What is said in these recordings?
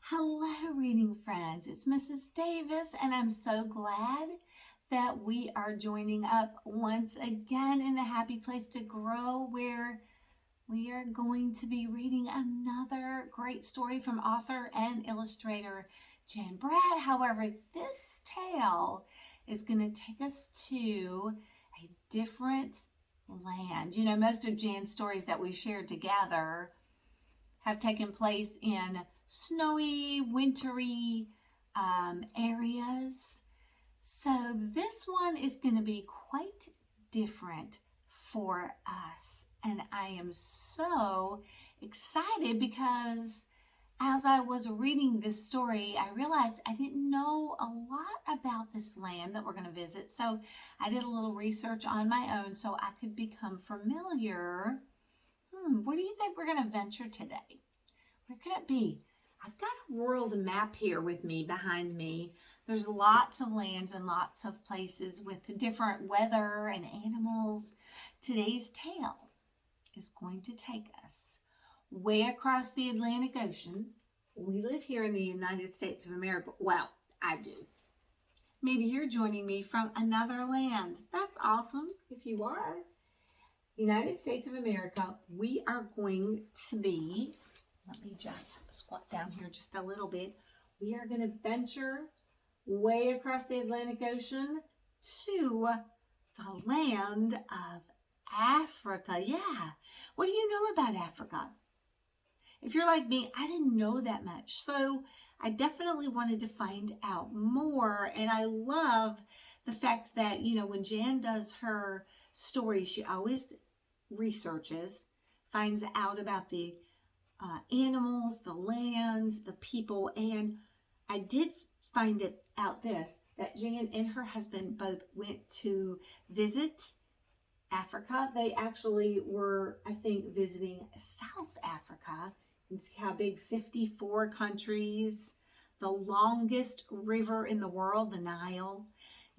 Hello, reading friends. It's Mrs. Davis, and I'm so glad that we are joining up once again in the Happy Place to Grow, where we are going to be reading another great story from author and illustrator Jan Brad. However, this tale is going to take us to a different land. You know, most of Jan's stories that we've shared together have taken place in snowy, wintry areas. So this one is going to be quite different for us. And I am so excited because as I was reading this story, I realized I didn't know a lot about this land that we're going to visit. So I did a little research on my own so I could become familiar. Where do you think we're going to venture today? Where could it be? I've got a world map here with me behind me. There's lots of lands and lots of places with different weather and animals. Today's tale is going to take us way across the Atlantic Ocean. We live here in the United States of America. Well, I do. Maybe you're joining me from another land. That's awesome if you are. United States of America, we are going to be, let me just squat down here just a little bit. We are going to venture way across the Atlantic Ocean to the land of Africa. Yeah. What do you know about Africa? If you're like me, I didn't know that much. So I definitely wanted to find out more. And I love the fact that, you know, when Jan does her stories, she always researches, finds out about the animals, the land, the people. And I did find it out that Jan and her husband both went to visit Africa. They actually were, I think, visiting South Africa. You can see how big, 54 countries, the longest river in the world, the Nile,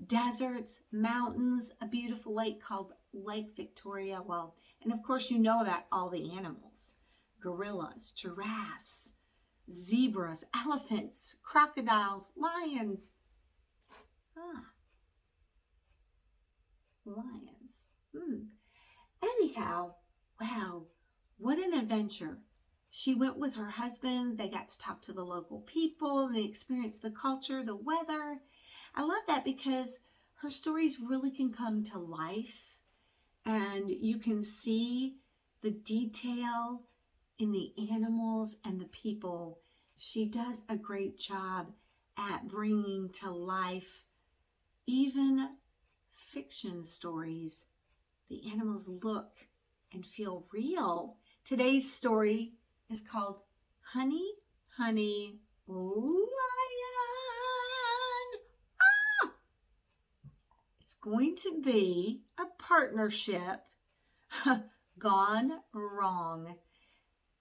deserts, mountains, a beautiful lake called Lake Victoria. Well, and of course you know about all the animals. Gorillas, giraffes, zebras, elephants, crocodiles, lions. Lions. Anyhow, wow, what an adventure. She went with her husband. They got to talk to the local people. They experienced the culture, the weather. I love that because her stories really can come to life and you can see the detail in the animals and the people. She does a great job at bringing to life even fiction stories. The animals look and feel real. Today's story is called Honey, Honey, Lion. It's going to be a partnership gone wrong.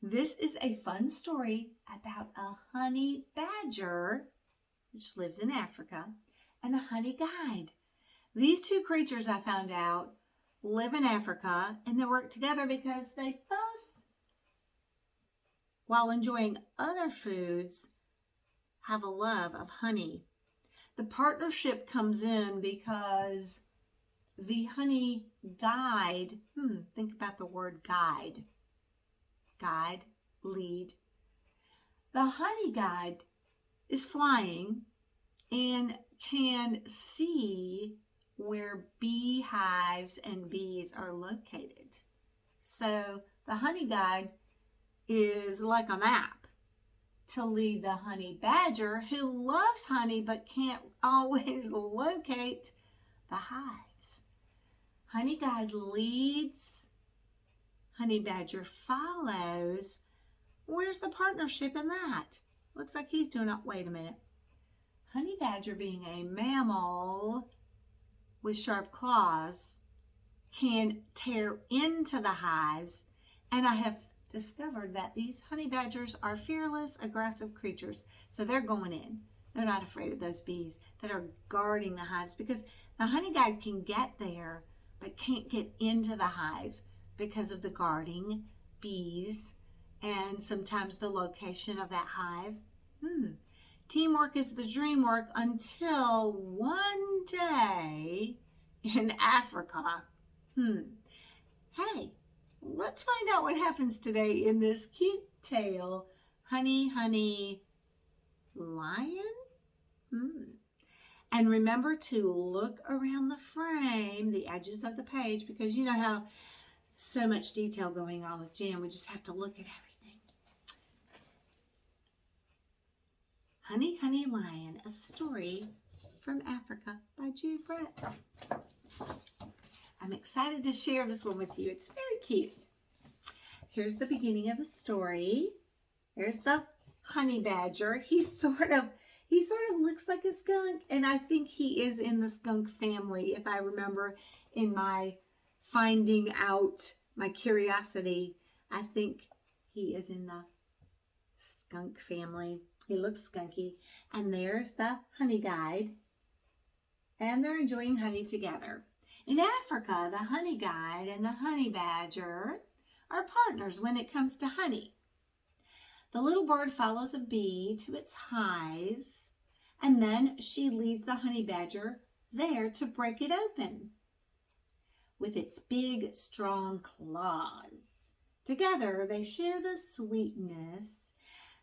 This is a fun story about a honey badger, which lives in Africa, and a honey guide. These two creatures, I found out, live in Africa, and they work together because they both, while enjoying other foods, have a love of honey. The partnership comes in because the honey guide, think about the word guide. Guide, lead. The honey guide is flying and can see where beehives and bees are located. So the honey guide is like a map to lead the honey badger, who loves honey but can't always locate the hives. Honey guide leads, honey badger follows. Where's the partnership in that? Looks like he's doing it. Wait a minute. Honey badger, being a mammal with sharp claws, can tear into the hives, and I have discovered that these honey badgers are fearless, aggressive creatures. So they're going in. They're not afraid of those bees that are guarding the hives, because the honey guide can get there but can't get into the hive because of the guarding bees and sometimes the location of that hive. Teamwork is the dream work until one day in Africa. Hey, let's find out what happens today in this cute tale, Honey, Honey, Lion? And remember to look around the frame, the edges of the page, because you know how so much detail going on with Jan. We just have to look at everything. Honey, Honey, Lion, a story from Africa by Jude Brett. I'm excited to share this one with you. It's very cute. Here's the beginning of the story. There's the honey badger. He sort of looks like a skunk, and I think he is in the skunk family, if I remember in my finding out, my curiosity. I think he is in the skunk family. He looks skunky. And there's the Honeyguide, and they're enjoying honey together. In Africa, the Honeyguide and the honey badger are partners when it comes to honey. The little bird follows a bee to its hive, and then she leads the honey badger there to break it open with its big, strong claws. Together, they share the sweetness,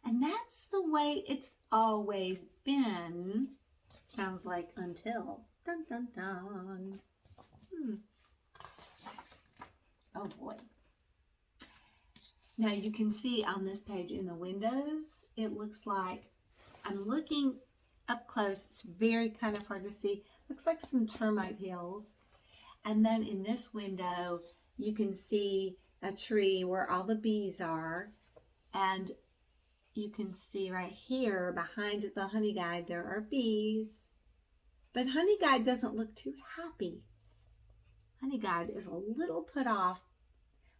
and that's the way it's always been. Sounds like until. Dun, dun, dun. Oh, boy. Now, you can see on this page in the windows, it looks like, I'm looking up close. It's very kind of hard to see. Looks like some termite hills. And then in this window, you can see a tree where all the bees are. And you can see right here behind the Honeyguide, there are bees. But Honeyguide doesn't look too happy. Honeyguide is a little put off.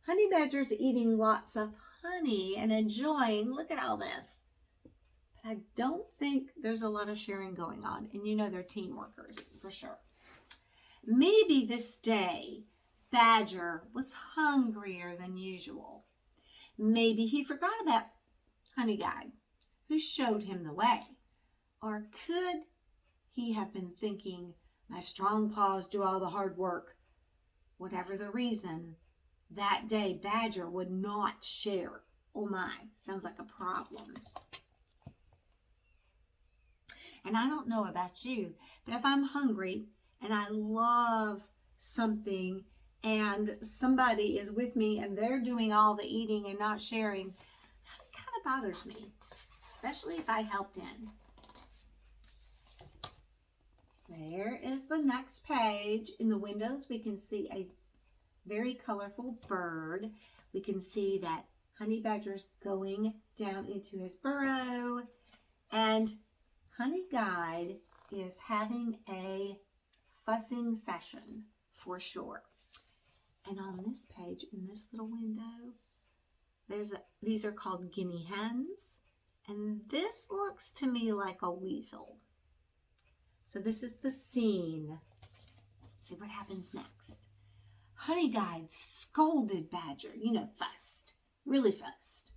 Honey badger's eating lots of honey and enjoying, look at all this. But I don't think there's a lot of sharing going on. And you know they're team workers for sure. Maybe this day, Badger was hungrier than usual. Maybe he forgot about Honeyguide, who showed him the way. Or could he have been thinking, my strong paws do all the hard work? Whatever the reason, that day Badger would not share. Oh my, sounds like a problem. And I don't know about you, but if I'm hungry and I love something and somebody is with me and they're doing all the eating and not sharing, that kind of bothers me, especially if I helped in. There is the next page. In the windows, we can see a very colorful bird. We can see that Honey Badger's going down into his burrow, and Honeyguide is having a fussing session for sure. And on this page, in this little window, these are called guinea hens, and this looks to me like a weasel. So this is the scene. Let's see what happens next. Honeyguide scolded Badger, fussed, really fussed,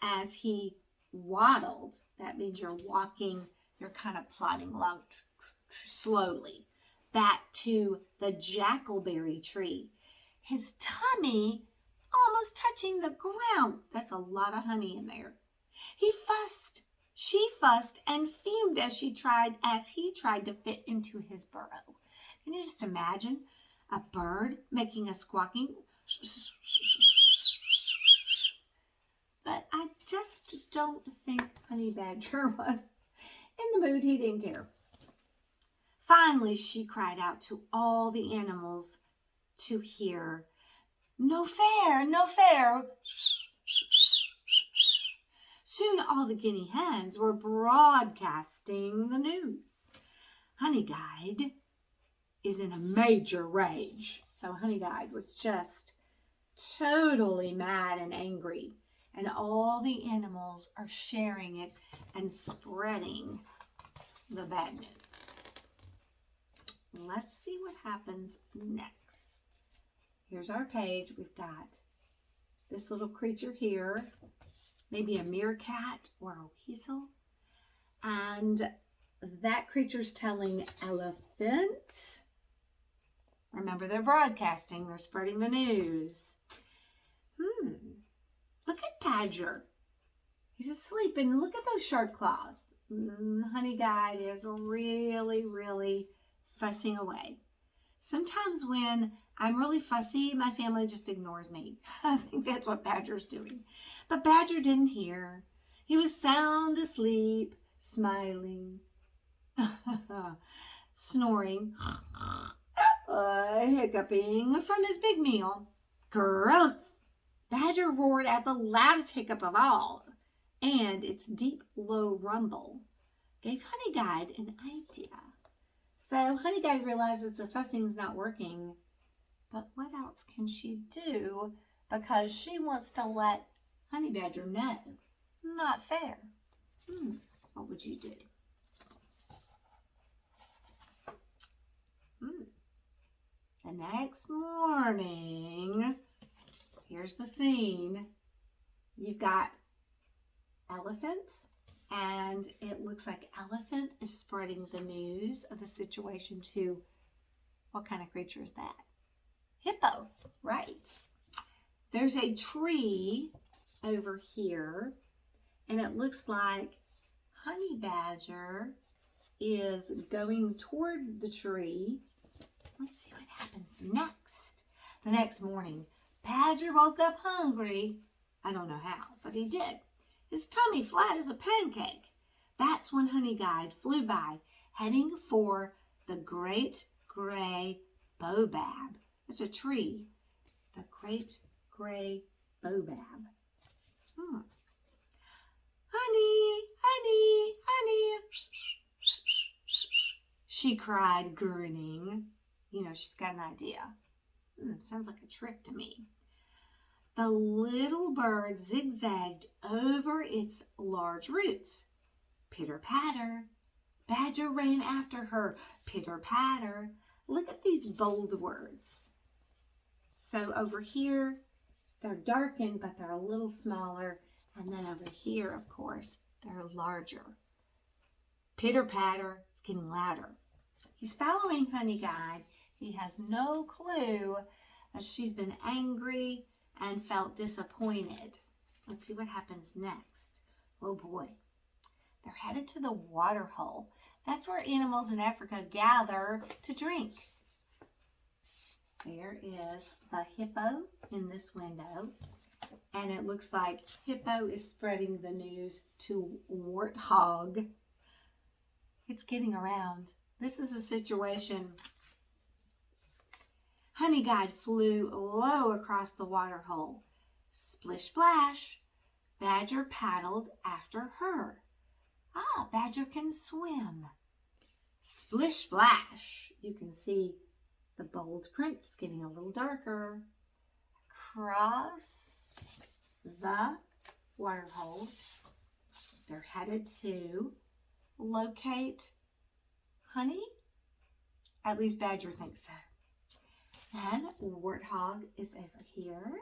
as he waddled. That means you're walking, you're kind of plodding along slowly back to the jackalberry tree. His tummy almost touching the ground. That's a lot of honey in there. He fussed. She fussed and fumed as he tried to fit into his burrow. Can you just imagine a bird making a squawking? But I just don't think Honey Badger was in the mood. He didn't care. Finally, she cried out to all the animals to hear, "No fair, no fair." Soon all the guinea hens were broadcasting the news. Honeyguide is in a major rage. So Honeyguide was just totally mad and angry. And all the animals are sharing it and spreading the bad news. Let's see what happens next. Here's our page. We've got this little creature here. Maybe a meerkat or a weasel. And that creature's telling elephant. Remember, they're broadcasting. They're spreading the news. Look at Badger. He's asleep, and look at those sharp claws. Honeyguide is really, really fussing away. Sometimes when I'm really fussy, my family just ignores me. I think that's what Badger's doing. But Badger didn't hear. He was sound asleep, smiling, snoring, hiccuping from his big meal. Grumph! Badger roared at the loudest hiccup of all, and its deep, low rumble gave Honeyguide an idea. So Honeyguide realizes the fussing's not working, but what else can she do? Because she wants to let Honey Badger know. Not fair. What would you do? The next morning, here's the scene. You've got Elephant, and it looks like Elephant is spreading the news of the situation to, what kind of creature is that? Hippo, right. There's a tree over here, and it looks like Honey Badger is going toward the tree. Let's see what happens next. The next morning, Badger woke up hungry. I don't know how, but he did. His tummy flat as a pancake. That's when Honeyguide flew by, heading for the great gray baobab. It's a tree. The great gray baobab. Honey, honey, honey, she cried, grinning. You know, she's got an idea. Sounds like a trick to me. The little bird zigzagged over its large roots. Pitter-patter. Badger ran after her. Pitter-patter. Look at these bold words. So over here, they're darkened, but they're a little smaller. And then over here, of course, they're larger. Pitter-patter. It's getting louder. He's following Honeyguide. He has no clue that she's been angry and felt disappointed. Let's see what happens next. Oh boy. They're headed to the water hole. That's where animals in Africa gather to drink. There is the hippo in this window. And it looks like Hippo is spreading the news to Warthog. It's getting around. This is a situation. Honeyguide flew low across the water hole. Splish splash. Badger paddled after her. Badger can swim. Splish splash. You can see the bold prints getting a little darker. Across the water hole. They're headed to locate honey. At least Badger thinks so. And Warthog is over here.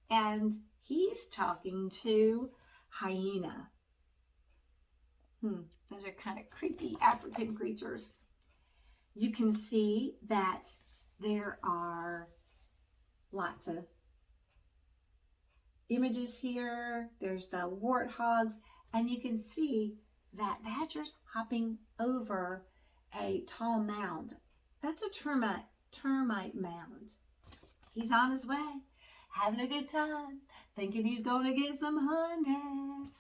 And he's talking to Hyena. Those are kind of creepy African creatures. You can see that there are lots of images here. There's the warthogs, and you can see that Badger's hopping over a tall mound. That's a termite mound. He's on his way, having a good time, thinking he's going to get some honey.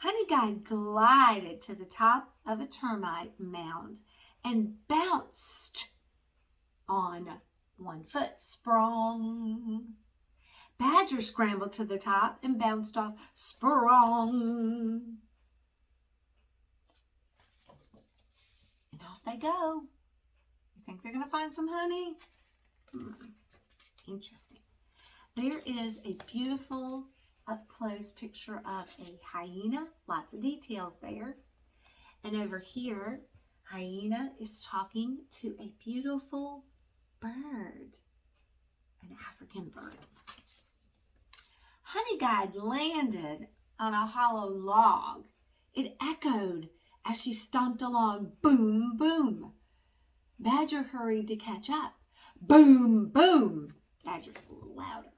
Honeyguide glided to the top of a termite mound and bounced on one foot. Sprung. Badger scrambled to the top and bounced off. Sprung. And off they go. You think they're going to find some honey? Interesting. There is a beautiful up-close picture of a hyena. Lots of details there. And over here, Hyena is talking to a beautiful bird, an African bird. Honeyguide landed on a hollow log. It echoed as she stomped along. Boom, boom. Badger hurried to catch up. Boom, boom. Badger's a little louder.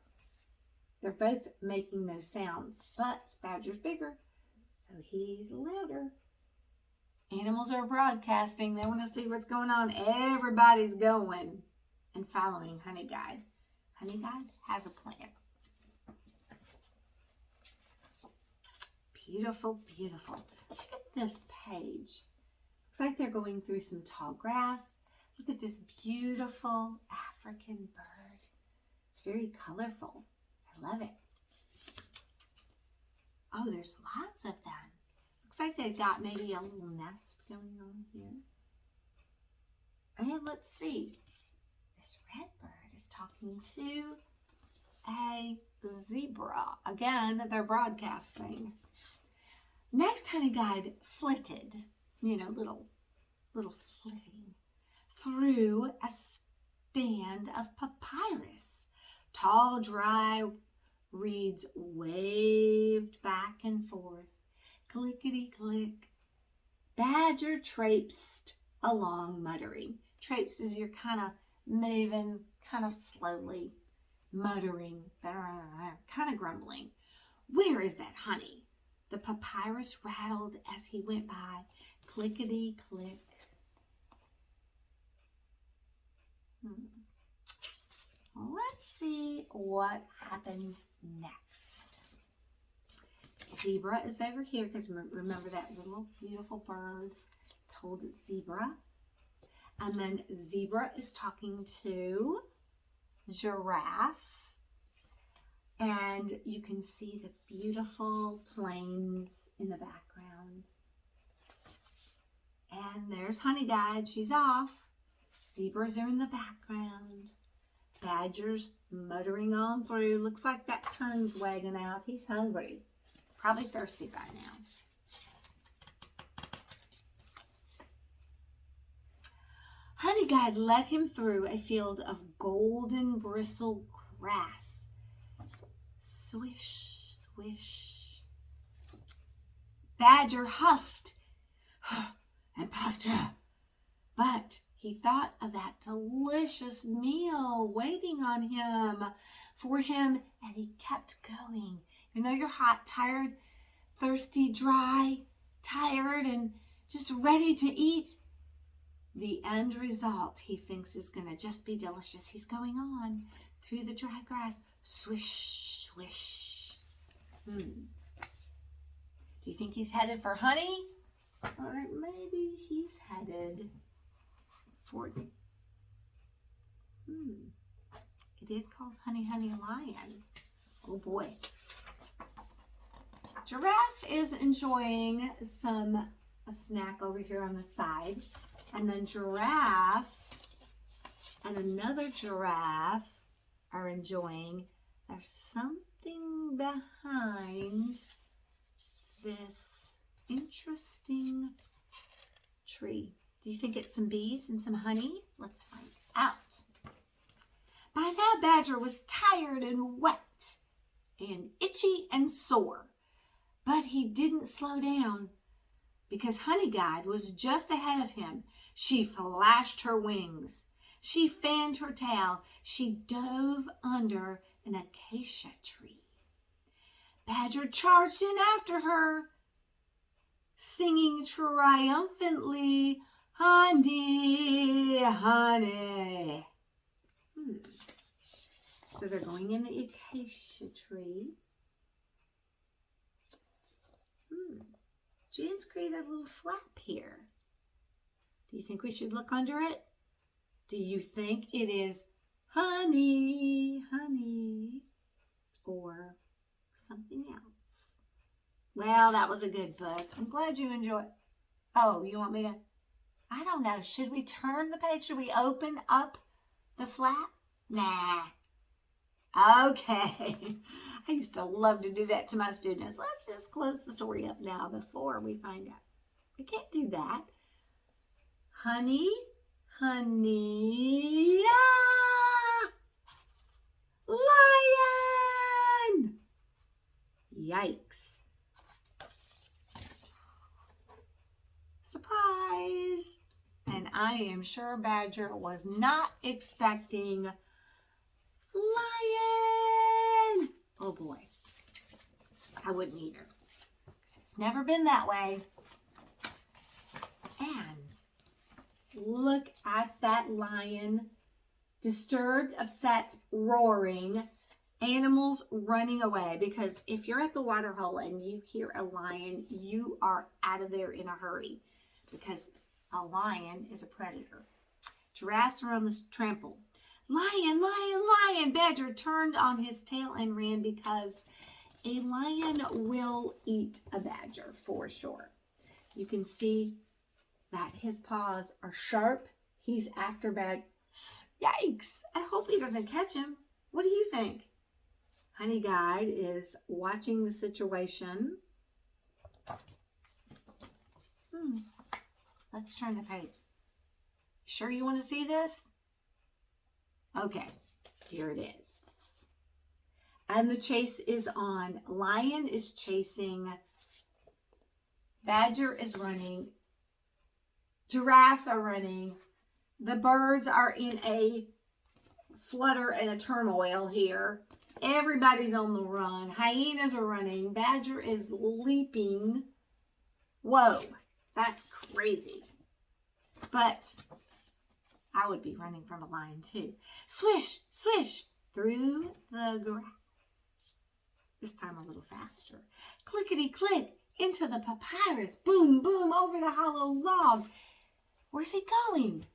They're both making those sounds, but Badger's bigger, so he's louder. Animals are broadcasting. They want to see what's going on. Everybody's going and following Honeyguide. Honeyguide has a plan. Beautiful, beautiful. Look at this page. Looks like they're going through some tall grass. Look at this beautiful African bird. It's very colorful. I love it. Oh, there's lots of them. Looks like they've got maybe a little nest going on here. And let's see. This red bird is talking to a zebra. Again, they're broadcasting. Next, Honeyguide flitted, little flitting, through a stand of papyrus. Tall, dry reeds waved back and forth. Clickety-click. Badger traipsed along, muttering. Traipsed is you're kind of moving, kind of slowly, muttering, kind of grumbling. Where is that honey? The papyrus rattled as he went by. Clickety-click. Let's see what happens next. Zebra is over here because remember that little beautiful bird told zebra. And then zebra is talking to giraffe. And you can see the beautiful plains in the background. And there's Honeyguide. She's off. Zebras are in the background. Badger's muttering on through. Looks like that turn's wagging out. He's hungry. Probably thirsty by now. Honeyguide led him through a field of golden bristle grass. Swish, swish. Badger huffed and puffed, but he thought of that delicious meal waiting on him, for him, and he kept going. Even though you're hot, tired, thirsty, dry, tired, and just ready to eat, the end result he thinks is going to just be delicious. He's going on through the dry grass. Swish, swish. Do you think he's headed for honey? Or maybe he's headed for... It is called Honey, Honey Lion. Oh boy. Giraffe is enjoying a snack over here on the side. And then Giraffe and another giraffe are enjoying. There's something behind this interesting tree. Do you think it's some bees and some honey? Let's find out. By now, Badger was tired and wet and itchy and sore. But he didn't slow down because Honeyguide was just ahead of him. She flashed her wings. She fanned her tail. She dove under an acacia tree. Badger charged in after her, singing triumphantly, honey, honey. So they're going in the acacia tree. Jan's created a little flap here. Do you think we should look under it? Do you think it is honey, honey, or something else? Well, that was a good book. I'm glad you enjoyed. Oh, you want me to? I don't know. Should we turn the page? Should we open up the flap? Nah. Okay. I used to love to do that to my students. Let's just close the story up now before we find out. We can't do that. Honey, honey, lion! Yikes. surprise. And I am sure Badger was not expecting lion. Oh boy, I wouldn't either. It's never been that way. And look at that lion. Disturbed, upset, roaring, animals running away. Because if you're at the water hole and you hear a lion, you are out of there in a hurry. Because a lion is a predator. Giraffes are on the trample. Lion, lion, lion. Badger turned on his tail and ran because a lion will eat a badger for sure. You can see that his paws are sharp. He's after Badger. Yikes! I hope he doesn't catch him. What do you think? Honeyguide is watching the situation. Let's turn the page. Sure you want to see this? Okay, here it is. And the chase is on. Lion is chasing. Badger is running. Giraffes are running. The birds are in a flutter and a turmoil here. Everybody's on the run. Hyenas are running. Badger is leaping. Whoa, that's crazy. But I would be running from a lion too. Swish, swish, through the grass. This time a little faster. Clickety click, into the papyrus. Boom, boom, over the hollow log. Where's he going?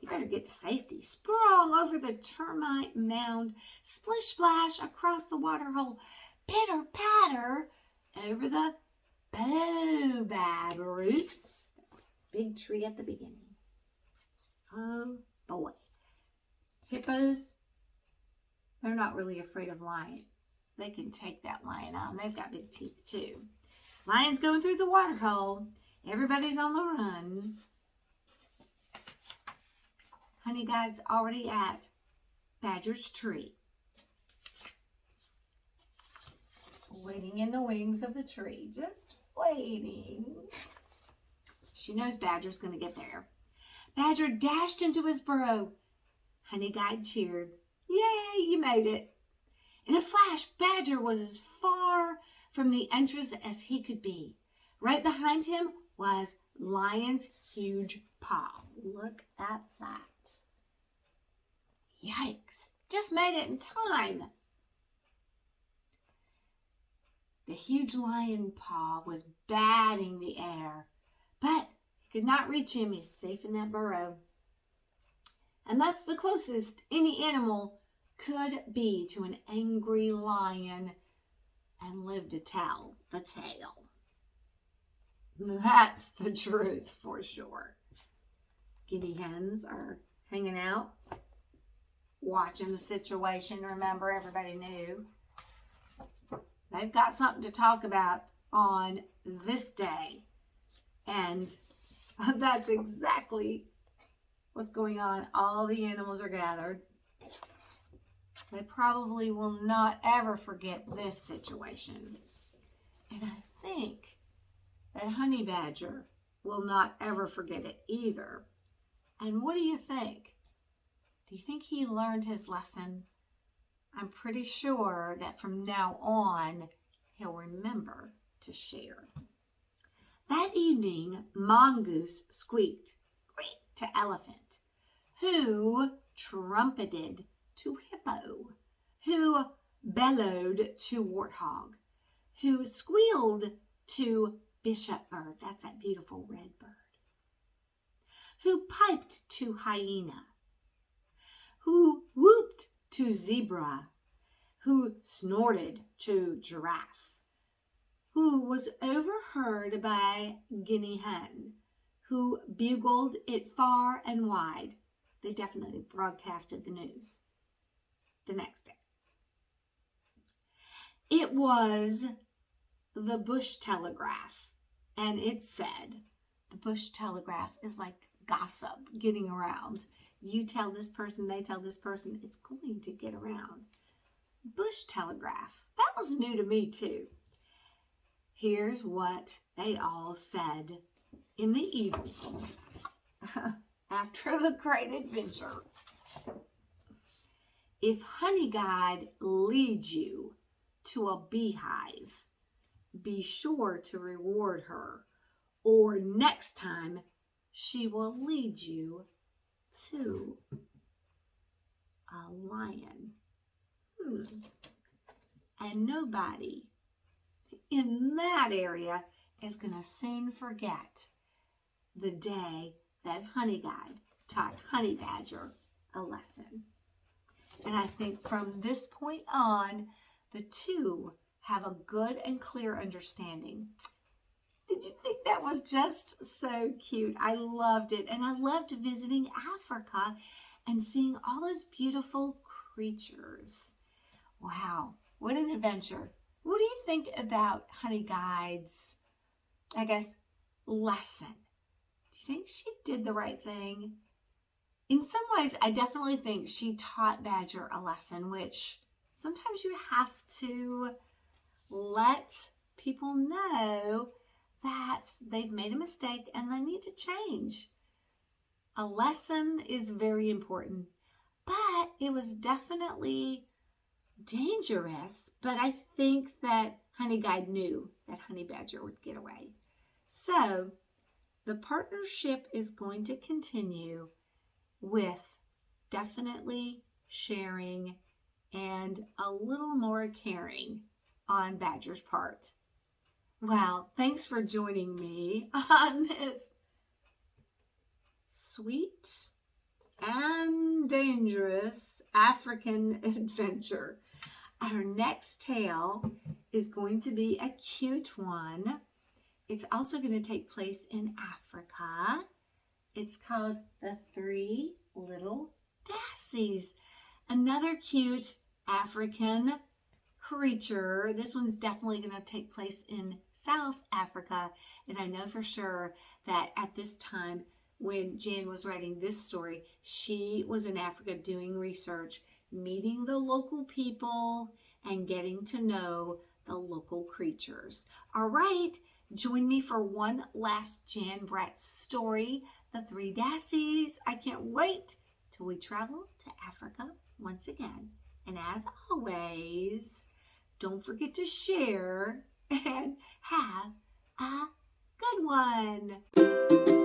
You better get to safety. Sprung over the termite mound. Splish splash across the water hole. Pitter patter over the baobab roots. Big tree at the beginning. Oh boy. Hippos, they're not really afraid of lion. They can take that lion out, and they've got big teeth too. Lion's going through the water hole. Everybody's on the run. Honeyguide's already at Badger's tree. Waiting in the wings of the tree. Just waiting. She knows Badger's going to get there. Badger dashed into his burrow. Honeyguide cheered. Yay, you made it. In a flash, Badger was as far from the entrance as he could be. Right behind him was Lion's huge paw. Look at that. Yikes, just made it in time. The huge lion paw was batting the air, but he could not reach him. He's safe in that burrow. And that's the closest any animal could be to an angry lion and live to tell the tale. That's the truth for sure. Guinea hens are hanging out, watching the situation. Remember, everybody knew. They've got something to talk about on this day. And that's exactly what's going on. All the animals are gathered. They probably will not ever forget this situation. And I think that Honey Badger will not ever forget it either. And what do you think? Do you think he learned his lesson? I'm pretty sure that from now on, he'll remember to share. That evening, Mongoose squeaked to Elephant, who trumpeted to Hippo, who bellowed to Warthog, who squealed to Bishop Bird, that's that beautiful red bird, who piped to Hyena, who whooped to Zebra, who snorted to Giraffe, who was overheard by Guinea Hen, who bugled it far and wide. They definitely broadcasted the news the next day. It was the Bush Telegraph, and it said, the Bush Telegraph is like gossip getting around. You tell this person, they tell this person, it's going to get around. Bush Telegraph, that was new to me too. Here's what they all said in the evening, after the great adventure, if Honeyguide leads you to a beehive, be sure to reward her, or next time she will lead you to a lion. And nobody in that area is going to soon forget the day that Honeyguide taught Honey Badger a lesson. And I think from this point on, the two have a good and clear understanding. Did you think that was just so cute? I loved it. And I loved visiting Africa and seeing all those beautiful creatures. Wow, what an adventure. What do you think about Honeyguide's, lesson? Do you think she did the right thing? In some ways, I definitely think she taught Badger a lesson, which sometimes you have to let people know that they've made a mistake and they need to change. A lesson is very important, but it was definitely dangerous. But I think that Honeyguide knew that Honey Badger would get away. So the partnership is going to continue with definitely sharing and a little more caring on Badger's part. Well, thanks for joining me on this sweet and dangerous African adventure. Our next tale is going to be a cute one. It's also going to take place in Africa. It's called The Three Little Dassies. Another cute African creature. This one's definitely going to take place in South Africa. And I know for sure that at this time when Jan was writing this story, she was in Africa doing research, meeting the local people, and getting to know the local creatures. All right, join me for one last Jan Bratz story, The Three Dassies. I can't wait till we travel to Africa once again. And as always, don't forget to share and have a good one.